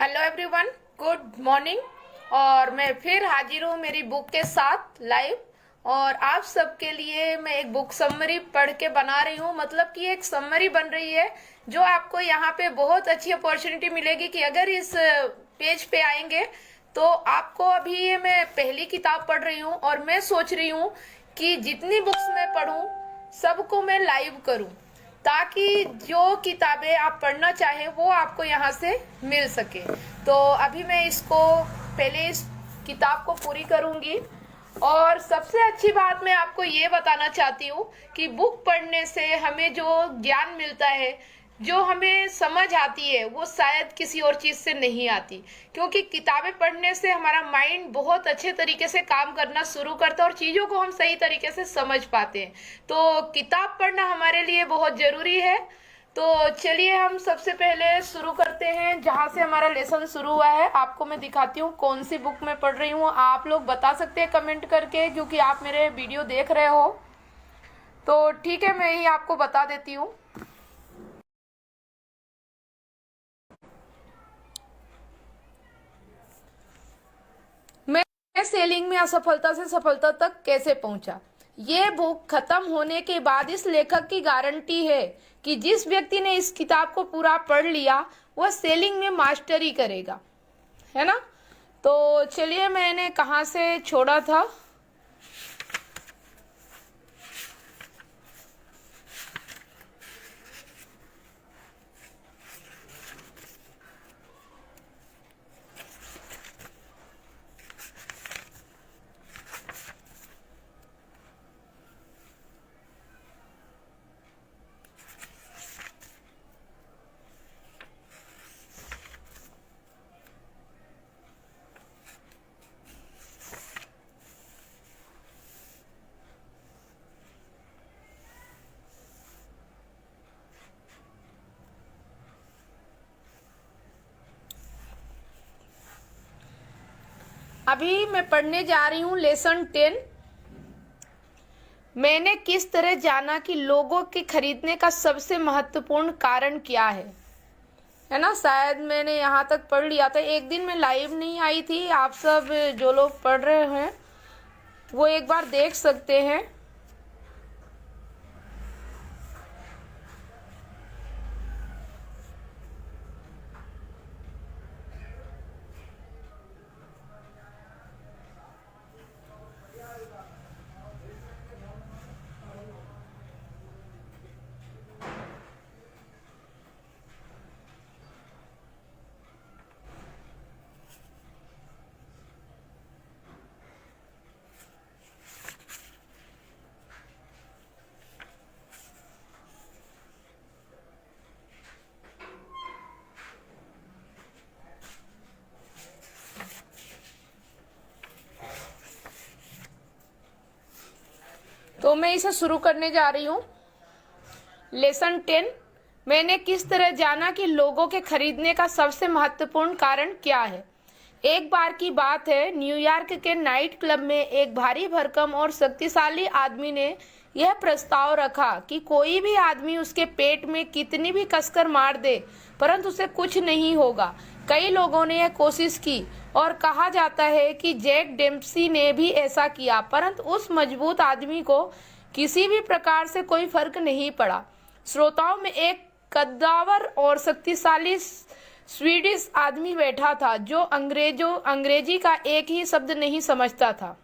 Hello everyone, good morning. और मैं फिर हाजिर हूँ मेरी बुक के साथ लाइव। और आप सबके लिए मैं एक बुक समरी पढ़ के बना रही हूँ, मतलब कि एक समरी बन रही है जो आपको यहाँ पे बहुत अच्छी अपॉर्चुनिटी मिलेगी कि अगर इस पेज पे आएंगे तो आपको अभी ये मैं पहली किताब पढ़ रही हूँ और मैं सोच रही हूँ कि जितनी बुक्स मैं पढ़ूँ सबको मैं लाइव करूँ ताकि जो किताबें आप पढ़ना चाहें वो आपको यहाँ से मिल सके। तो अभी मैं इसको पहले इस किताब को पूरी करूंगी। और सबसे अच्छी बात मैं आपको ये बताना चाहती हूँ कि बुक पढ़ने से हमें जो ज्ञान मिलता है, जो हमें समझ आती है, वो शायद किसी और चीज से नहीं आती। क्योंकि किताबें पढ़ने से हमारा माइंड बहुत अच्छे तरीके से काम करना शुरू करता है और चीजों को हम सही तरीके से समझ पाते हैं। तो किताब पढ़ना हमारे लिए बहुत जरूरी है। तो चलिए हम सबसे पहले शुरू करते हैं जहां से हमारा लेसन शुरू हुआ है। आपको मैं दिखाती हूँ कौन सी बुक मैं पढ़ रही हूँ। आप लोग बता सकते हैं कमेंट करके, क्योंकि आप मेरे वीडियो देख रहे हो। तो ठीक है, मैं ही आपको बता देती हूँ। मैं सेलिंग में असफलता से सफलता तक कैसे पहुंचा। ये बुक खत्म होने के बाद इस लेखक की गारंटी है कि जिस व्यक्ति ने इस किताब को पूरा पढ़ लिया वह सेलिंग में मास्टरी करेगा, है ना। तो चलिए, मैंने कहाँ से छोड़ा था। अभी मैं पढ़ने जा रही हूँ लेसन 10। मैंने किस तरह जाना कि लोगों के खरीदने का सबसे महत्वपूर्ण कारण क्या है ना। शायद मैंने यहाँ तक पढ़ लिया था। एक दिन मैं लाइव नहीं आई थी, आप सब जो लोग पढ़ रहे हैं वो एक बार देख सकते हैं। तो मैं इसे शुरू करने जा रही हूँ। लेसन 10। मैंने किस तरह जाना कि लोगों के खरीदने का सबसे महत्वपूर्ण कारण क्या है। एक बार की बात है, न्यूयॉर्क के नाइट क्लब में एक भारी भरकम और शक्तिशाली आदमी ने यह प्रस्ताव रखा कि कोई भी आदमी उसके पेट में कितनी भी कसकर मार दे परंतु उसे कुछ नहीं होगा। कई लोगों ने यह कोशिश की और कहा जाता है कि जैक डेम्पसी ने भी ऐसा किया, परंतु उस मजबूत आदमी को किसी भी प्रकार से कोई फर्क नहीं पड़ा। श्रोताओं में एक कद्दावर और शक्तिशाली स्वीडिश आदमी बैठा था जो अंग्रेजी का एक ही शब्द नहीं समझता था।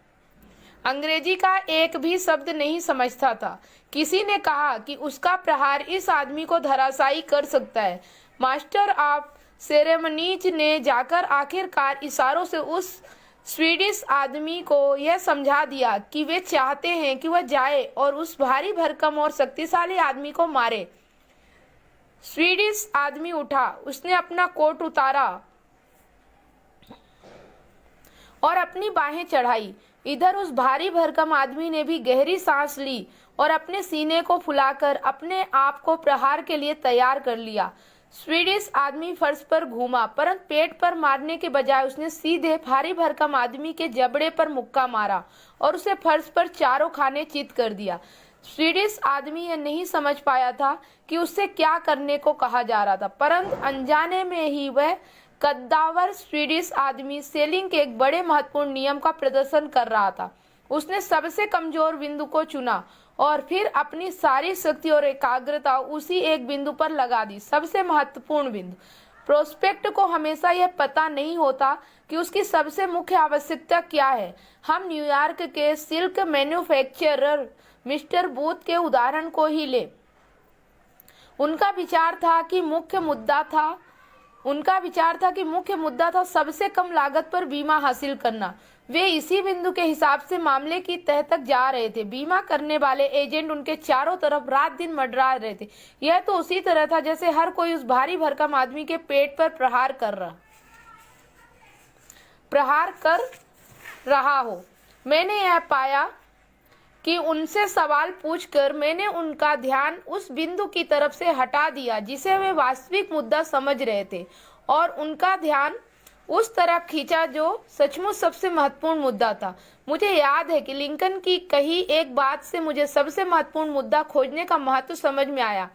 अंग्रेजी का एक भी शब्द नहीं समझता था। किसी ने कहा कि उसका प्रहार इस आदमी को धराशायी कर सकता है। मास्टर ऑफ सेरेमनीज ने जाकर आखिरकार इशारों से उस स्वीडिश आदमी को यह समझा दिया कि वे चाहते हैं कि वह जाए और उस भारी भरकम और शक्तिशाली आदमी को मारे। स्वीडिश आदमी उठा, उसने अपना कोट उतारा और अपनी बाहें चढ़ाई। इधर उस भारी भरकम आदमी ने भी गहरी सांस ली और अपने सीने को फुलाकर अपने आप को प्रहार के लिए तैयार कर लिया। स्वीडिश आदमी फर्श पर घूमा, परंतु पेट पर मारने के बजाय उसने सीधे भारी भरकम आदमी के जबड़े पर मुक्का मारा और उसे फर्श पर चारों खाने चित कर दिया। स्वीडिश आदमी यह नहीं समझ पाया था कि उससे क्या करने को कहा जा रहा था, परंतु अनजाने में ही वह कद्दावर स्वीडिश आदमी सेलिंग के एक बड़े महत्वपूर्ण नियम का प्रदर्शन कर रहा था। उसने सबसे कमजोर बिंदु को चुना और फिर अपनी सारी शक्ति और एकाग्रता उसी एक बिंदु पर लगा दी, सबसे महत्वपूर्ण बिंदु। प्रोस्पेक्ट को हमेशा यह पता नहीं होता कि उसकी सबसे मुख्य आवश्यकता क्या है। हम न्यूयॉर्क के सिल्क मैन्युफैक्चरर मिस्टर बूथ के उदाहरण को ही ले। उनका विचार था कि मुख्य मुद्दा था सबसे कम लागत पर बीमा हासिल करना। वे इसी बिंदु के हिसाब से मामले की तह तक जा रहे थे। बीमा करने वाले एजेंट उनके चारों तरफ रात दिन मंडरा रहे थे। यह तो उसी तरह था जैसे हर कोई उस भारी भरकम आदमी के पेट पर प्रहार कर रहा हो। मैंने यह पाया कि उनसे सवाल पूछकर मैंने उनका ध्यान उस बिंदु की तरफ से हटा दिया जिसे वे वास्तविक मुद्दा समझ रहे थे, और उनका ध्यान उस तरफ खींचा जो सचमुच सबसे महत्वपूर्ण मुद्दा था। मुझे याद है कि लिंकन की कही एक बात से मुझे सबसे महत्वपूर्ण मुद्दा खोजने का महत्व समझ में आया।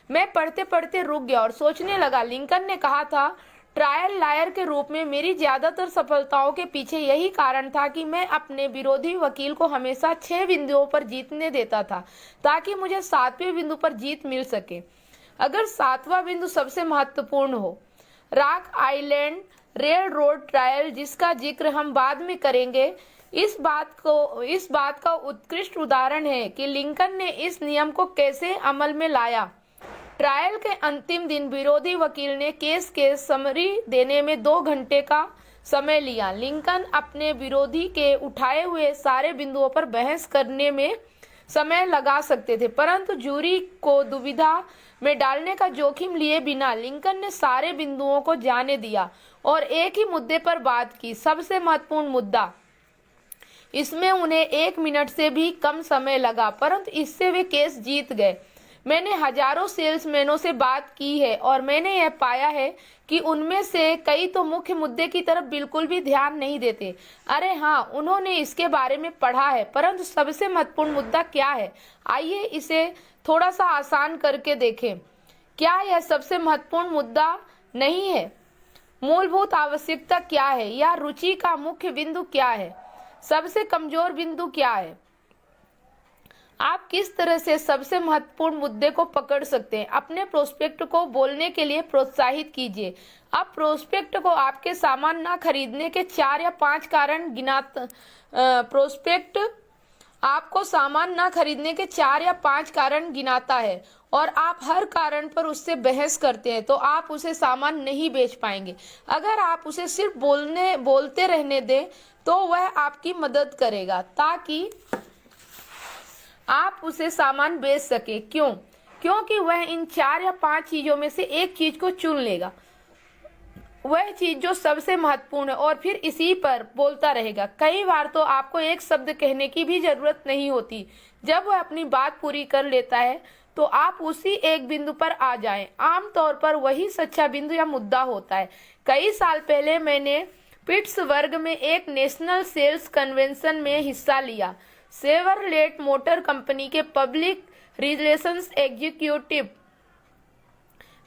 मैं पढ़ते पढ़ते रुक गया और सोचने लगा। लिंकन ने कहा था, ट्रायल लायर के रूप में मेरी ज्यादातर सफलताओं के पीछे यही कारण था कि मैं अपने विरोधी वकील को हमेशा 6 बिंदुओं पर जीतने देता था ताकि मुझे 7वें बिंदु पर जीत मिल सके। अगर 7वां बिंदु सबसे महत्वपूर्ण हो। Rock island rail road trial, जिसका जिक्र हम बाद में करेंगे, इस बात का उत्कृष्ट उदाहरण है कि लिंकन ने इस नियम को कैसे अमल में लाया। ट्रायल के अंतिम दिन विरोधी वकील ने केस के समरी देने में 2 घंटे का समय लिया। लिंकन अपने विरोधी के उठाए हुए सारे बिंदुओं पर बहस करने में समय लगा सकते थे, परंतु जूरी को दुविधा में डालने का जोखिम लिए बिना लिंकन ने सारे बिंदुओं को जाने दिया और एक ही मुद्दे पर बात की, सबसे महत्वपूर्ण मुद्दा। इसमें उन्हें 1 मिनट से भी कम समय लगा, परंतु इससे वे केस जीत गए। मैंने हजारों सेल्समैनों से बात की है और मैंने यह पाया है कि उनमें से कई तो मुख्य मुद्दे की तरफ बिल्कुल भी ध्यान नहीं देते। अरे हाँ, उन्होंने इसके बारे में पढ़ा है, परंतु सबसे महत्वपूर्ण मुद्दा क्या है? आइए इसे थोड़ा सा आसान करके देखें। क्या यह सबसे महत्वपूर्ण मुद्दा नहीं है? मूलभूत आवश्यकता क्या है, या रुचि का मुख्य बिंदु क्या है? सबसे कमजोर बिंदु क्या है? आप किस तरह से सबसे महत्वपूर्ण मुद्दे को पकड़ सकते हैं? अपने प्रोस्पेक्ट को बोलने के लिए प्रोत्साहित कीजिए। अब प्रोस्पेक्ट को आपके सामान ना खरीदने के 4 या 5 कारण प्रोस्पेक्ट आपको सामान ना खरीदने के 4 या 5 कारण गिनाता है और आप हर कारण पर उससे बहस करते हैं तो आप उसे सामान नहीं बेच पाएंगे। अगर आप उसे सिर्फ बोलते रहने दें तो वह आपकी मदद करेगा ताकि आप उसे सामान बेच सके। क्यों? क्योंकि वह इन 4 या 5 चीजों में से एक चीज को चुन लेगा, वह चीज जो सबसे महत्वपूर्ण है, और फिर इसी पर बोलता रहेगा। कई बार तो आपको एक शब्द कहने की भी जरूरत नहीं होती। जब वह अपनी बात पूरी कर लेता है तो आप उसी एक बिंदु पर आ जाएं। आमतौर पर वही सच्चा बिंदु या मुद्दा होता है। कई साल पहले मैंने पिट्सबर्ग में एक नेशनल सेल्स कन्वेंशन में हिस्सा लिया। शेवरलेट मोटर कंपनी के पब्लिक रिलेशंस एग्जीक्यूटिव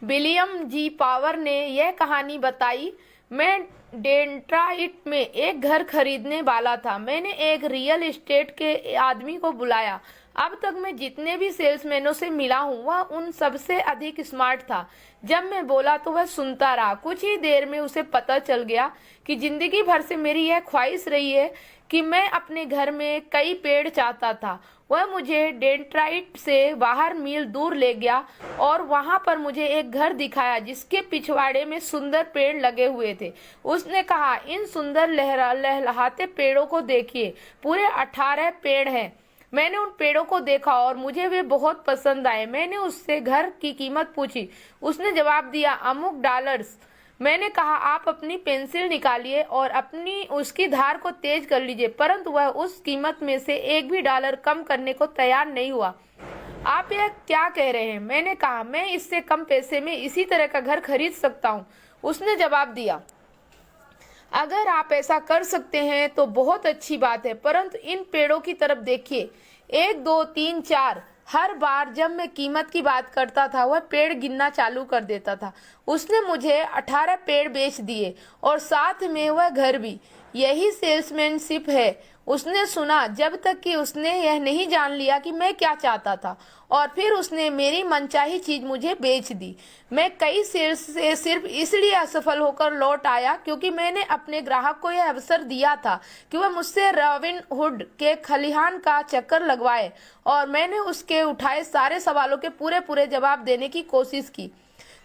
विलियम जी पावर ने यह कहानी बताई। मैं डेट्रॉइट में एक घर खरीदने वाला था। मैंने एक रियल एस्टेट के आदमी को बुलाया। अब तक मैं जितने भी सेल्समैनों से मिला हूँ वह उन सबसे अधिक स्मार्ट था। जब मैं बोला तो वह सुनता रहा। कुछ ही देर में उसे पता चल गया कि जिंदगी भर से मेरी यह ख्वाहिश रही है कि मैं अपने घर में कई पेड़ चाहता था। वह मुझे डेट्रॉइट से बाहर मील दूर ले गया और वहां पर मुझे एक घर दिखाया जिसके पिछवाड़े में सुंदर पेड़ लगे हुए थे। उसने कहा, इन सुंदर लहलहाते पेड़ों को देखिए, पूरे 18 पेड़ हैं। मैंने उन पेड़ों को देखा और मुझे वे बहुत पसंद आए। मैंने उससे घर की कीमत पूछी। उसने जवाब दिया, अमुक डॉलर्स। मैंने कहा, आप अपनी पेंसिल निकालिए और उसकी धार को तेज कर लीजिए, परंतु वह उस कीमत में से एक भी डॉलर कम करने को तैयार नहीं हुआ। आप यह क्या कह रहे हैं? मैंने कहा, मैं इससे कम पैसे में इसी तरह का घर खरीद सकता हूँ। उसने जवाब दिया, अगर आप ऐसा कर सकते हैं तो बहुत अच्छी बात है, परंतु इन पेड़ों की तरफ देखिए, 1 2 3 4। हर बार जब मैं कीमत की बात करता था वह पेड़ गिनना चालू कर देता था। उसने मुझे 18 पेड़ बेच दिए और साथ में वह घर भी। यही सेल्समैनशिप है। उसने सुना जब तक कि उसने यह नहीं जान लिया कि मैं क्या चाहता था, और फिर उसने मेरी मनचाही चीज मुझे बेच दी। मैं कई सेल्स से सिर्फ इसलिए असफल होकर लौट आया क्योंकि मैंने अपने ग्राहक को यह अवसर दिया था कि वह मुझसे रॉबिन हुड के खलिहान का चक्कर लगवाए, और मैंने उसके उठाए सारे सवालों के पूरे पूरे जवाब देने की कोशिश की।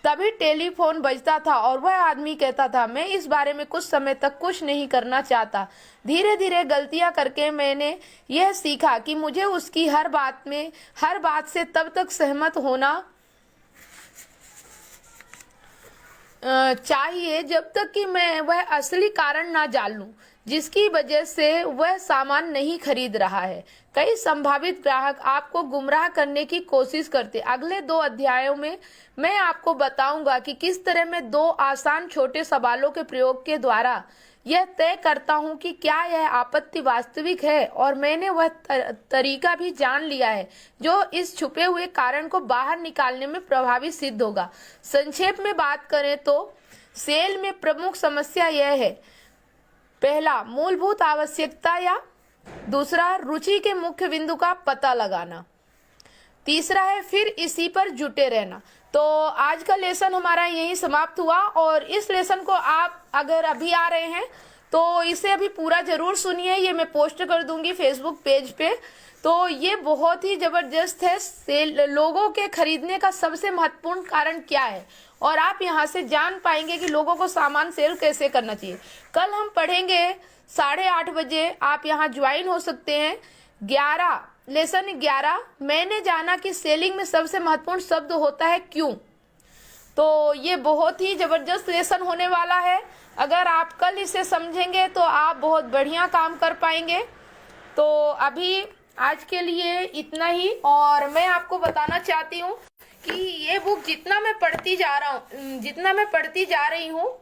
तभी टेलीफोन बजता था और वह आदमी कहता था, मैं इस बारे में कुछ समय तक कुछ नहीं करना चाहता। धीरे धीरे गलतियां करके मैंने यह सीखा कि मुझे उसकी हर बात से तब तक सहमत होना चाहिए जब तक कि मैं वह असली कारण ना जान लूं जिसकी वजह से वह सामान नहीं खरीद रहा है। कई संभावित ग्राहक आपको गुमराह करने की कोशिश करते। अगले 2 अध्यायों में मैं आपको बताऊंगा कि किस तरह मैं 2 आसान छोटे सवालों के प्रयोग के द्वारा यह तय करता हूं कि क्या यह आपत्ति वास्तविक है, और मैंने वह तरीका भी जान लिया है जो इस छुपे हुए कारण को बाहर निकालने में प्रभावी सिद्ध होगा। संक्षेप में बात करें तो सेल में प्रमुख समस्या यह है, पहला मूलभूत आवश्यकता या दूसरा रुचि के मुख्य बिंदु का पता लगाना, तीसरा है फिर इसी पर जुटे रहना। तो आज का लेसन हमारा यही समाप्त हुआ, और इस लेसन को आप अगर अभी आ रहे हैं तो इसे अभी पूरा जरूर सुनिए। ये मैं पोस्ट कर दूंगी फेसबुक पेज पे। तो ये बहुत ही जबरदस्त है। सेल लोगों के खरीदने का सबसे महत्वपूर्ण कारण क्या है, और आप यहाँ से जान पाएंगे कि लोगों को सामान सेल कैसे करना चाहिए। कल हम पढ़ेंगे 8:30 बजे, आप यहाँ ज्वाइन हो सकते हैं। लेसन 11, मैंने जाना कि सेलिंग में सबसे महत्वपूर्ण शब्द होता है क्यों। तो ये बहुत ही जबरदस्त लेसन होने वाला है। अगर आप कल इसे समझेंगे तो आप बहुत बढ़िया काम कर पाएंगे। तो अभी आज के लिए इतना ही, और मैं आपको बताना चाहती हूँ कि ये बुक जितना मैं पढ़ती जा रही हूँ,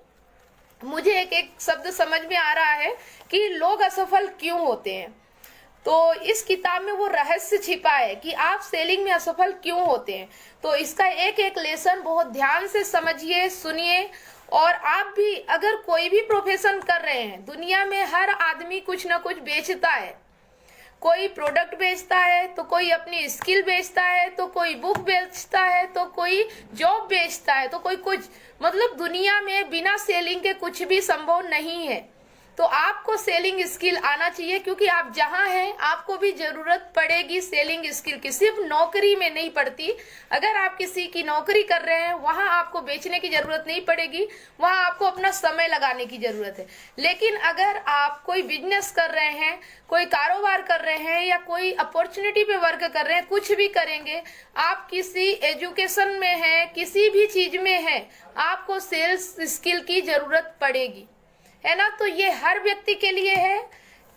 मुझे एक एक शब्द समझ में आ रहा है कि लोग असफल क्यों होते हैं। तो इस किताब में वो रहस्य छिपा है कि आप सेलिंग में असफल क्यों होते हैं। तो इसका एक एक लेसन बहुत ध्यान से समझिए, सुनिए। और आप भी अगर कोई भी प्रोफेशन कर रहे हैं, दुनिया में हर आदमी कुछ ना कुछ बेचता है। कोई प्रोडक्ट बेचता है, तो कोई अपनी स्किल बेचता है, तो कोई बुक बेचता है, तो कोई जॉब बेचता है, तो कोई कुछ। मतलब दुनिया में बिना सेलिंग के कुछ भी संभव नहीं है। तो आपको सेलिंग स्किल आना चाहिए, क्योंकि आप जहां हैं आपको भी जरूरत पड़ेगी सेलिंग स्किल की। सिर्फ नौकरी में नहीं पड़ती। अगर आप किसी की नौकरी कर रहे हैं, वहां आपको बेचने की जरूरत नहीं पड़ेगी, वहां आपको अपना समय लगाने की जरूरत है। लेकिन अगर आप कोई बिजनेस कर रहे हैं, कोई कारोबार कर रहे हैं, या कोई अपॉर्चुनिटी पे वर्क कर रहे हैं, कुछ भी करेंगे, आप किसी एजुकेशन में है, किसी भी चीज में है, आपको सेल्स स्किल की जरूरत पड़ेगी, है ना। तो ये हर व्यक्ति के लिए है।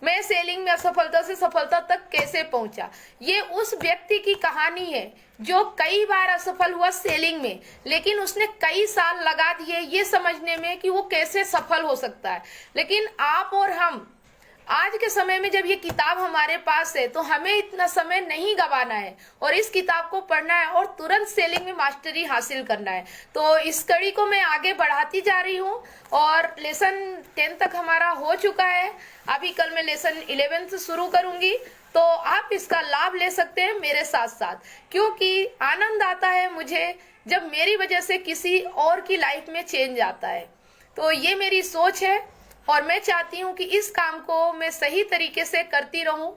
मैं सेलिंग में असफलता से सफलता तक कैसे पहुंचा, ये उस व्यक्ति की कहानी है जो कई बार असफल हुआ सेलिंग में, लेकिन उसने कई साल लगा दिए ये समझने में कि वो कैसे सफल हो सकता है। लेकिन आप और हम आज के समय में जब ये किताब हमारे पास है, तो हमें इतना समय नहीं गंवाना है, और इस किताब को पढ़ना है और तुरंत सेलिंग में मास्टरी हासिल करना है। तो इस कड़ी को मैं आगे बढ़ाती जा रही हूँ, और लेसन 10 तक हमारा हो चुका है। अभी कल मैं लेसन 11 से शुरू करूंगी। तो आप इसका लाभ ले सकते हैं मेरे साथ साथ, क्योंकि आनंद आता है मुझे जब मेरी वजह से किसी और की लाइफ में चेंज आता है। तो ये मेरी सोच है, और मैं चाहती हूँ कि इस काम को मैं सही तरीके से करती रहूं,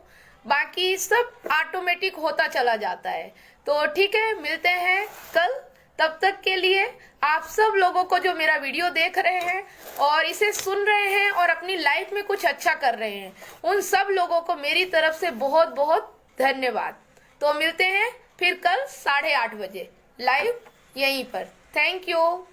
बाकी सब ऑटोमेटिक होता चला जाता है। तो ठीक है, मिलते हैं कल। तब तक के लिए आप सब लोगों को जो मेरा वीडियो देख रहे हैं और इसे सुन रहे हैं और अपनी लाइफ में कुछ अच्छा कर रहे हैं, उन सब लोगों को मेरी तरफ से बहुत बहुत धन्यवाद। तो मिलते हैं फिर कल 8:30 बजे लाइव यहीं पर। Thank you.